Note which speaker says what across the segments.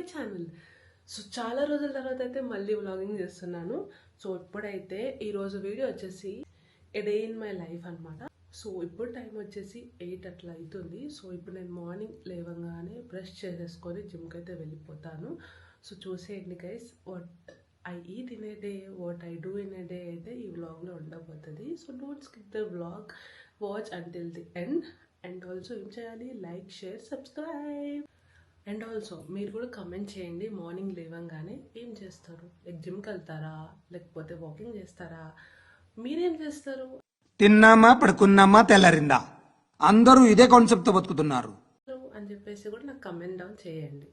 Speaker 1: My channel. So చాలా రోజుల తర్వాత అయితే మళ్ళీ వ్లాగింగ్ చేస్తున్నాను. సో ఇప్పుడైతే ఈరోజు వీడియో వచ్చేసి a day in my life అనమాట. సో ఇప్పుడు టైం వచ్చేసి 8 అట్లా అవుతుంది. సో ఇప్పుడు నేను మార్నింగ్ లేవగానే బ్రష్ చేసేసుకొని జిమ్కి అయితే వెళ్ళిపోతాను. సో చూసేయండి guys, what I eat in a day, what I do in a day అయితే ఈ వ్లాగ్లో ఉండబోతుంది. So don't skip the vlog, watch until the end. And also ఏం చేయాలి, like, share, subscribe. And also మీరు కూడా కమెంట్ చేయండి, మార్నింగ్ లేవగానే ఏం చేస్తారు, లైక్ జిమ్కి వెళ్తారా లేకపోతే వాకింగ్ చేస్తారా, మీరేం చేస్తారు
Speaker 2: తిన్నామా పడుకున్నామా తెల్లారిందా, అందరూ ఇదే కాన్సెప్ట్ తో బతుకుతున్నారు
Speaker 1: అని చెప్పేసి కూడా నాకు కమెంట్ డౌన్ చేయండి.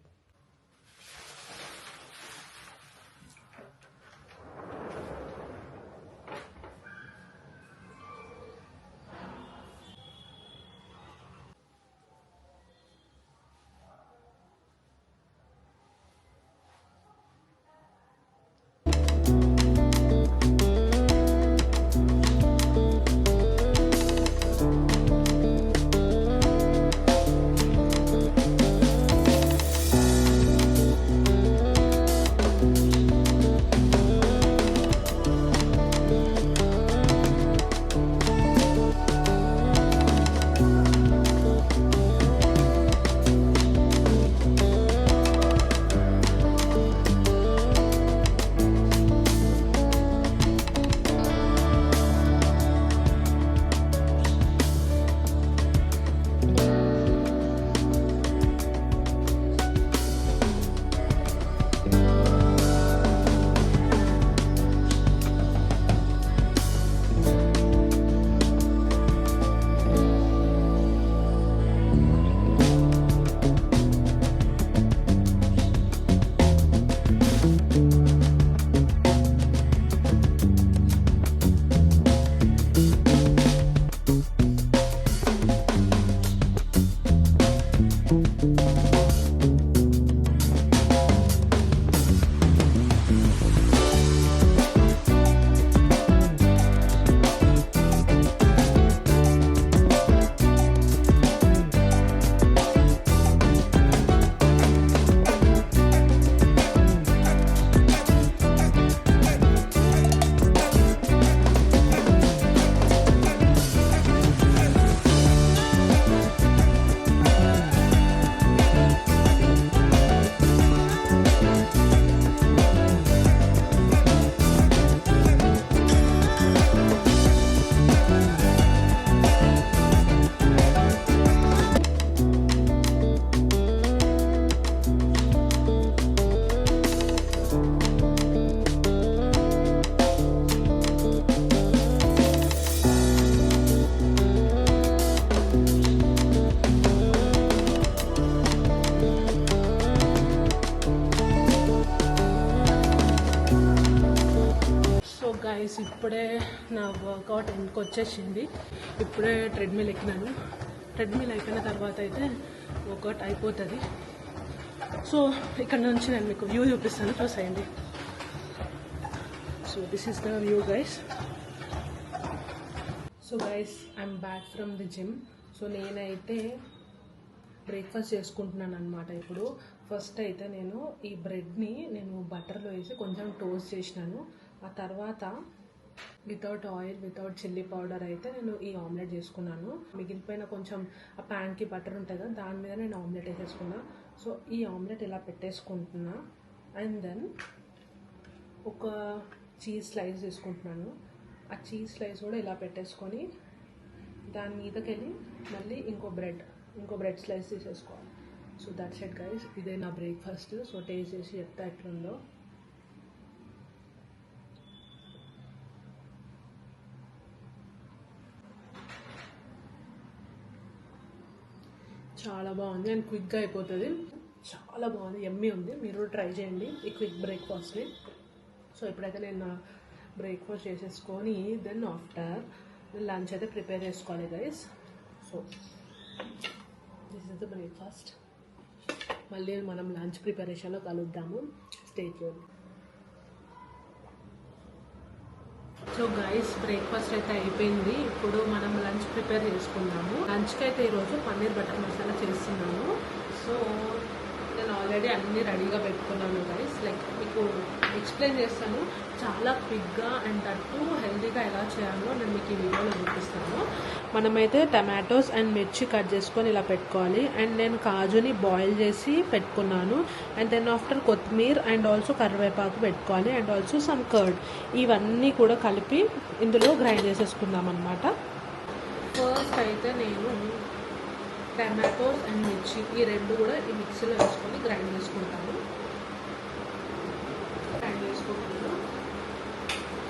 Speaker 1: గైస్, ఇప్పుడే నా వర్కౌట్ ఎందుకు వచ్చేసింది. ఇప్పుడే ట్రెడ్మిల్ ఎక్కినాను. ట్రెడ్మిల్ అయిపోయిన తర్వాత అయితే వర్కౌట్ అయిపోతుంది. సో ఇక్కడ నుంచి నేను మీకు వ్యూ చూపిస్తాను, చూసేయండి. So this is the view guys. So guys, I'm back from the gym. So నేనైతే బ్రేక్ఫాస్ట్ చేసుకుంటున్నాను అనమాట. ఇప్పుడు ఫస్ట్ అయితే నేను ఈ బ్రెడ్ని బటర్లో వేసి కొంచెం టోస్ట్ చేసినాను. ఆ తర్వాత without oil, without chilli powder అయితే నేను ఈ ఆమ్లెట్ చేసుకున్నాను. మిగిలిపోయిన కొంచెం ఆ ప్యాన్కి బటర్ ఉంటుంది కదా, దాని మీద నేను ఆమ్లెట్ వేసేసుకున్నా. సో ఈ ఆమ్లెట్ ఇలా పెట్టేసుకుంటున్నా. అండ్ దెన్ ఒక చీజ్ స్లైస్ తీసుకుంటున్నాను. ఆ చీజ్ స్లైస్ కూడా ఇలా పెట్టేసుకొని దాని మీదకి వెళ్ళి మళ్ళీ ఇంకో బ్రెడ్ స్లైస్ తీసేసుకోవాలి. సో దట్స్ ఇట్ గైస్, ఇదే నా బ్రేక్ఫాస్ట్. సో టేస్ట్ చేసి చెప్తా ఎట్లుందో. చాలా బాగుంది అండ్ క్విక్గా అయిపోతుంది. చాలా బాగుంది, యమ్మీ ఉంది. మీరు ట్రై చేయండి ఈ క్విక్ బ్రేక్ఫాస్ట్ని. సో ఇప్పుడైతే నేను నా బ్రేక్ఫాస్ట్ చేసేసుకొని దెన్ ఆఫ్టర్ లంచ్ అయితే ప్రిపేర్ చేసుకోవాలి guys. So this is the breakfast. మళ్ళీ మనం లంచ్ ప్రిపరేషన్లో కలుద్దాము. Stay tuned. So guys, breakfast అయితే అయిపోయింది. ఇప్పుడు మనం లంచ్ ప్రిపేర్ చేసుకుందాము. లంచ్కి అయితే ఈరోజు పన్నీర్ బటర్ మసాలా చేస్తున్నాము. సో నేను ఆల్రెడీ అన్నీ రెడీగా పెట్టుకున్నాను గైస్. లైక్ మీకు ఎక్స్ప్లెయిన్ చేస్తాను, చాలా క్విక్గా అండ్ అటు హెల్తీగా ఎలా చేయాలో నేను మీకు ఈ వీడియోలో చూపిస్తాను. మనమైతే టమాటోస్ అండ్ మిర్చి కట్ చేసుకొని ఇలా పెట్టుకోవాలి. అండ్ నేను కాజుని బాయిల్ చేసి పెట్టుకున్నాను. అండ్ దెన్ ఆఫ్టర్ కొత్తిమీర అండ్ ఆల్సో కరివేపాకు పెట్టుకోవాలి. And also some curd. ఇవన్నీ కూడా కలిపి ఇందులో గ్రైండ్ చేసేసుకుందాం అనమాట. ఫస్ట్ అయితే నేను టమాటోస్ అండ్ మిర్చి ఈ రెండు కూడా ఈ మిక్సీలో వేసుకొని గ్రైండ్ చేసుకుంటాను.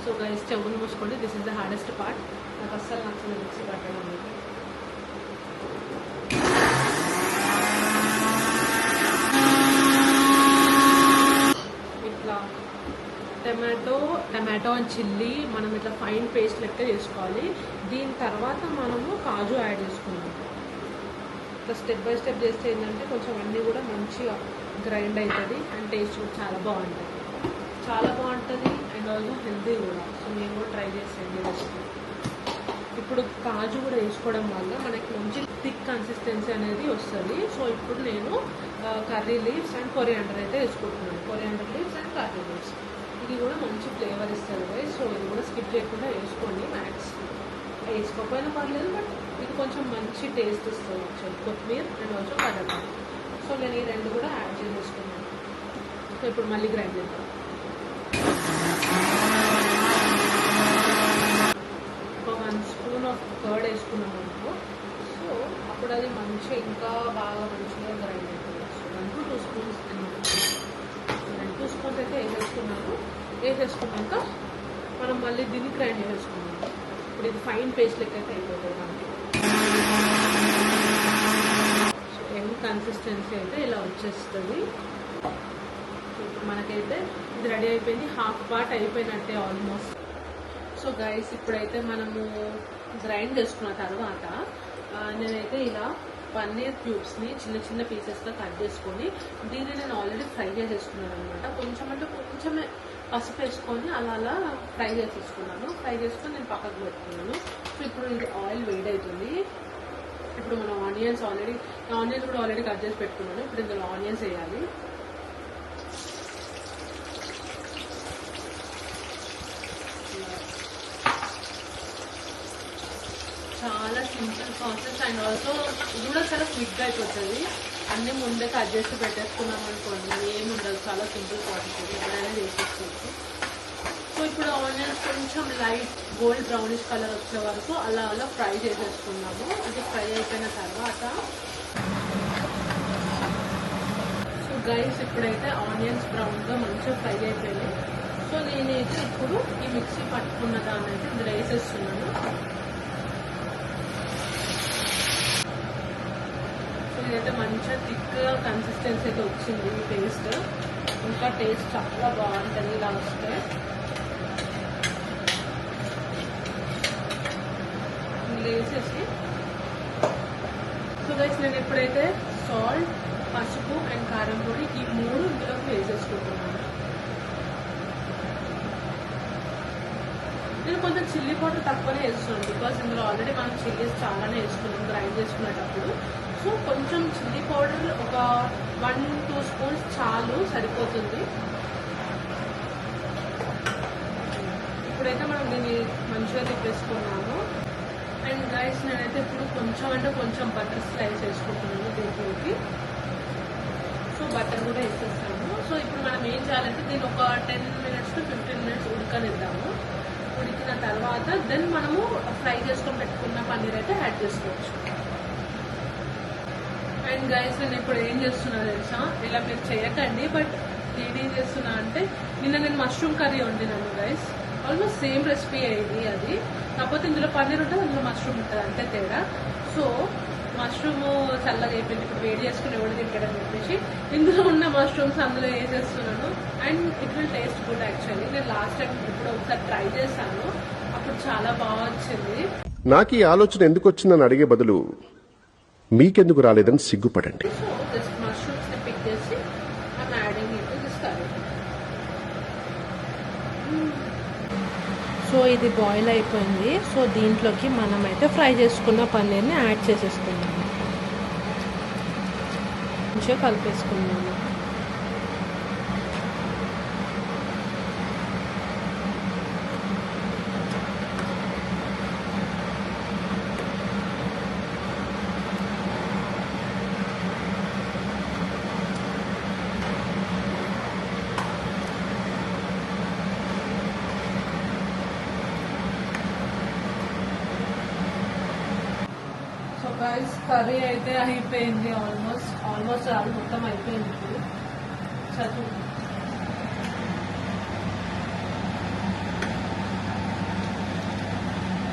Speaker 1: సో గైస్, చెవులు మూసుకోండి. This is the hardest part. నాకు అస్సలు నచ్చదు మిక్సీ పట్టడం అనేది. ఇట్లా టమాటో అండ్ చిల్లీ మనం ఇట్లా ఫైన్ పేస్ట్ లెక్క చేసుకోవాలి. దీని తర్వాత మనము కాజు యాడ్ చేసుకున్నాం. ఇట్లా స్టెప్ బై స్టెప్ చేస్తే ఏంటంటే కొంచెం అన్నీ కూడా మంచిగా గ్రైండ్ అవుతుంది అండ్ టేస్ట్ కూడా చాలా బాగుంటుంది. అండ్ ఆల్సో హెల్తీ కూడా. సో నేను కూడా ట్రై చేసాను రెసిపీ. ఇప్పుడు కాజు కూడా వేసుకోవడం వల్ల మనకి మంచి థిక్ కన్సిస్టెన్సీ అనేది వస్తుంది. సో ఇప్పుడు నేను కర్రీ లీవ్స్ అండ్ కొరియాండర్ అయితే వేసుకుంటున్నాను. Coriander leaves and curry leaves ఇది కూడా మంచి ఫ్లేవర్ ఇస్తుంది. సో ఇది కూడా స్కిప్ చేయకుండా వేసుకోండి. మ్యాక్స్ వేసుకోకపోయినా పర్లేదు, బట్ ఇది కొంచెం మంచి టేస్ట్ ఇస్తుంది యాక్చువల్లీ. కొత్తిమీర అండ్ ఆల్సో కరివేపాకు. సో నేను ఈ రెండు కూడా యాడ్ చేసేసుకున్నాను. సో ఇప్పుడు మళ్ళీ గ్రైండ్ చేద్దాం. ఒక 1 స్పూన్ ఆఫ్ కర్డ్ వేసుకున్నాం అనుకో. సో అప్పుడు అది మంచిగా ఇంకా బాగా మంచిగా గ్రైండ్ అవుతుంది. సో 1 to 2 స్పూన్స్ అన్నమాట. 2 స్పూన్స్ అయితే వేసేసుకున్నాక మనం మళ్ళీ దీన్ని గ్రైండ్ చేసుకున్నాం. ఇప్పుడు ఇది ఫైన్ పేస్ట్ లెక్క అయితే అయిపోతుంది మనకి. సో ఎండ్ కన్సిస్టెన్సీ అయితే ఇలా వచ్చేస్తుంది. ఇప్పుడు మనకైతే ఇది రెడీ అయిపోయింది. హాఫ్ పార్ట్ అయిపోయినట్టే ఆల్మోస్ట్. సో గైస్, ఇప్పుడైతే మనము గ్రైండ్ చేసుకున్న తర్వాత నేనైతే ఇలా పన్నీర్ క్యూబ్స్ని చిన్న చిన్న పీసెస్గా కట్ చేసుకొని దీన్ని నేను ఆల్రెడీ ఫ్రై చేసేసుకున్నాను అనమాట. కొంచెమే పసుపు వేసుకొని అలా ఫ్రై చేసేసుకున్నాను. ఫ్రై చేసుకొని నేను పక్కకు పెట్టుకున్నాను. సో ఇప్పుడు ఇది ఆయిల్ వేడి అవుతుంది. ఇప్పుడు మనం ఆనియన్స్ కూడా ఆల్రెడీ కట్ చేసి పెట్టుకున్నాను. ఇప్పుడు ఇందులో ఆనియన్స్ వేయాలి. చాలా సింపుల్ ప్రాసెస్ అండ్ ఆల్సో ఇది కూడా చాలా క్విక్గా అయిపోతుంది. అన్నీ ముందే కట్ చేసి పెట్టేసుకున్నాం అనుకోండి, ఏమి ఉండదు. చాలా సింపుల్ ప్రాసెస్ ఇది, ఎప్పుడైనా చేసేసుకోవచ్చు. సో ఇప్పుడు ఆనియన్స్ కొంచెం లైట్ గోల్డ్ బ్రౌనిష్ కలర్ వచ్చే వరకు అలా ఫ్రై చేసేసుకున్నాము. అది ఫ్రై అయిపోయిన తర్వాత సో గైస్, ఇప్పుడైతే ఆనియన్స్ బ్రౌన్గా మంచిగా ఫ్రై అయిపోయింది. సో నేనైతే ఇప్పుడు ఈ మిక్సీ పట్టుకున్న దాన్ని అయితే ఇందులో వేసేస్తున్నాను. ఇదైతే మంచిగా థిక్ కన్సిస్టెన్సీ అయితే వచ్చింది. ఈ పేస్ట్ ఇంకా టేస్ట్ చాలా బాగుంటుంది ఇలా వస్తే. వేసేసి సో గైస్, నేను ఎప్పుడైతే సాల్ట్, పసుపు అండ్ కారం పొడి ఈ 3 ఇందులోకి వేసేసుకుంటున్నాను. నేను కొంచెం చిల్లీ పౌడర్ తక్కువనే వేస్తున్నాను. బికాస్ ఇందులో ఆల్రెడీ మనం చిల్లీస్ చాలానే వేసుకున్నాం గ్రైండ్ చేసుకునేటప్పుడు. సో కొంచెం చిల్లీ పౌడర్ ఒక 1-2 స్పూన్స్ చాలు, సరిపోతుంది. ఇప్పుడైతే మనం దీన్ని మంచిగా తిప్పేసుకున్నాము. అండ్ గైస్, నేనైతే ఇప్పుడు కొంచెం బటర్ స్లైస్ వేసుకుంటున్నాను దీంట్లోకి. సో బటర్ కూడా వేసేస్తాము. సో ఇప్పుడు మనం ఏం చేయాలంటే దీన్ని ఒక 10 minutes to 15 minutes ఉడకనిద్దాము. ఉడికిన తర్వాత దెన్ మనము ఫ్రై చేసుకొని పెట్టుకున్న పన్నీర్ అయితే యాడ్ చేసుకోవచ్చు. అండ్ గైస్, నేను ఇప్పుడు ఏం చేస్తున్నా తెలుసా, ఇలా మీరు చేయకండి, బట్ నేనేం చేస్తున్నా అంటే నిన్న నేను మష్రూమ్ కర్రీ వండినాను గైస్. ఆల్మోస్ట్ సేమ్ రెసిపీ అయింది అది. కాకపోతే ఇందులో పన్నీర్ ఉంటుంది, అందులో మష్రూమ్ ఉంటుంది, అంతే తేడా. సో మష్రూమ్ చల్లగా అయిపోయింది. ఇప్పుడు వేడి చేసుకుని ఎవరు తింటాడని చెప్పేసి ఇందులో ఉన్న మష్రూమ్స్ అందులో వేసేస్తున్నాను. And it will taste good actually. నేను లాస్ట్ టైం ఇప్పుడు ఒకసారి ట్రై చేశాను, అప్పుడు చాలా బాగా వచ్చింది.
Speaker 3: నాకు ఈ ఆలోచన ఎందుకు వచ్చిందని అడిగే బదులు మీకెందుకు రాలేదని సిగ్గుపడండి.
Speaker 1: సో జస్ట్ మష్రూమ్స్ ని పిక్ చేసి I'm adding it to this curry. So ఇది బాయిల్ అయిపోయింది. సో దీంట్లోకి మనమైతే ఫ్రై చేసుకున్న పన్నీర్ని యాడ్ చేసేసుకున్నాము. మంచిగా కలిపేసుకున్నాము. గైస్ కర్రీ అయితే అయిపోయింది, ఆల్మోస్ట్ అది మొత్తం అయిపోయింది. ఇప్పుడు చదువు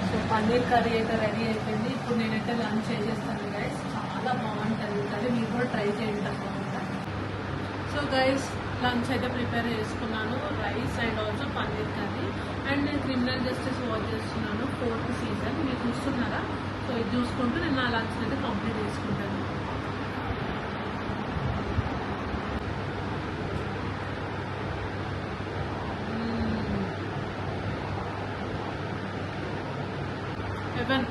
Speaker 1: సో పన్నీర్ కర్రీ అయితే రెడీ అయిపోయింది. ఇప్పుడు నేనైతే లంచ్ చేసేస్తాను గైస్. చాలా బాగుంటుంది కర్రీ, మీరు కూడా ట్రై చేయండి తప్పకుండా. సో గైస్ లంచ్ అయితే ప్రిపేర్ చేసుకున్నాను, rice and also paneer curry. And నేను క్రిమినల్ జస్టిస్ వాచ్ చేస్తున్నాను 4th సీజన్, మీరు చూస్తున్నారా? సో ఇది చూసుకుంటూ నేను నా లంచ్ అయితే కంప్లీట్ చేసుకుంటాను. హెవెన్.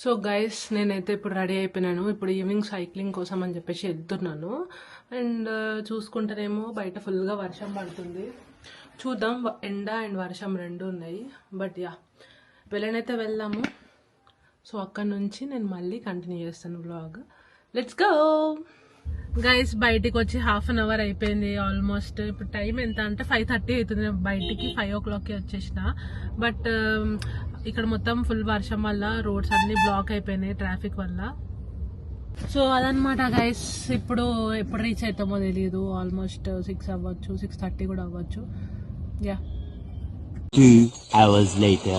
Speaker 1: సో గైస్ నేనైతే ఇప్పుడు రెడీ అయిపోయినాను. ఇప్పుడు ఈవినింగ్ సైక్లింగ్ కోసం అని చెప్పేసి వెళ్తున్నాను. అండ్ చూసుకుంటేనేమో బయట ఫుల్గా వర్షం పడుతుంది. చూద్దాం, ఎండ అండ్ వర్షం రెండు ఉన్నాయి. బట్ యా వెళ్ళనైతే వెళ్దాము. సో అక్కడ నుంచి నేను మళ్ళీ కంటిన్యూ చేస్తాను వ్లాగ్. Let's go guys. బయటికి వచ్చి 1/2 అవర్ అయిపోయింది ఆల్మోస్ట్. ఇప్పుడు టైం ఎంత అంటే 5:30 అవుతుంది. బయటికి 5 o'clockకి వచ్చేసిన. బట్ ఇక్కడ మొత్తం ఫుల్ వర్షం వల్ల రోడ్స్ అన్ని బ్లాక్ అయిపోయినాయి ట్రాఫిక్ వల్ల. సో అదనమాట గైస్. ఇప్పుడు ఎప్పుడు రీచ్ అవుతామో తెలియదు. ఆల్మోస్ట్ 6 అవ్వచ్చు, 6:30 కూడా అవ్వచ్చు. Yeah
Speaker 4: 2 hours later.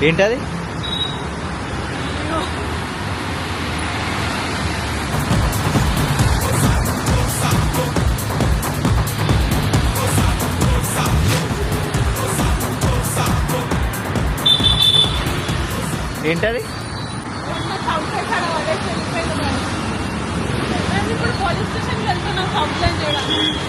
Speaker 4: ఏంటది? ఏంటది?
Speaker 1: ఇప్పుడు పోలీస్ స్టేషన్కి వెళ్తున్నాం కంప్లైంట్ చేయడానికి.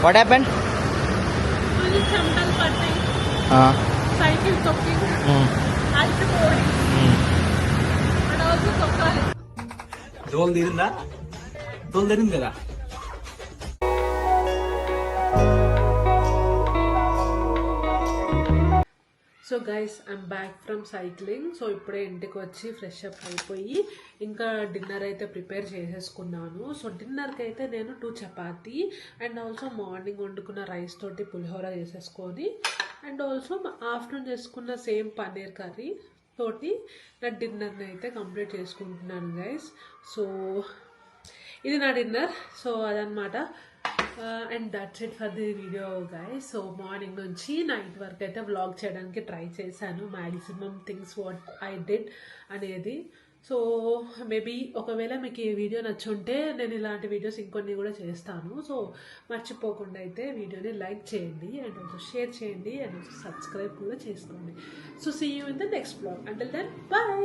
Speaker 4: What happened?
Speaker 1: చెమటలు పట్టాయి, సైకిల్ తొక్కి అలసిపోయి రోజు తొక్కాలి.
Speaker 5: దోలు తీరింది కదా.
Speaker 1: So guys I'm back from cycling. So ఇప్పుడే ఇంటికి వచ్చి ఫ్రెష్ అప్ అయిపోయి ఇంకా డిన్నర్ అయితే ప్రిపేర్ చేసేసుకున్నాను. సో డిన్నర్కి అయితే నేను 2 చపాతీ అండ్ ఆల్సో మార్నింగ్ వండుకున్న రైస్ తోటి పులిహోర చేసేసుకొని అండ్ ఆల్సో ఆఫ్టర్నూన్ చేసుకున్న సేమ్ పన్నీర్ కర్రీ తోటి నా డిన్నర్ని అయితే కంప్లీట్ చేసుకుంటున్నాను గైస్. సో ఇది నా డిన్నర్. సో అదనమాట. And that's it for the video guys. So morning నుంచి నైట్ వరకు అయితే వ్లాగ్ చేయడానికి ట్రై చేశాను, maximum things what I did అనేది. సో మేబీ ఒకవేళ మీకు ఈ వీడియో నచ్చుంటే నేను ఇలాంటి వీడియోస్ ఇంకొన్ని కూడా చేస్తాను. సో మర్చిపోకుండా అయితే వీడియోని లైక్ చేయండి అండ్ ఆల్సో షేర్ చేయండి అండ్ ఆల్సో సబ్స్క్రైబ్ కూడా చేసుకోండి. So see you in the next vlog. Until then by.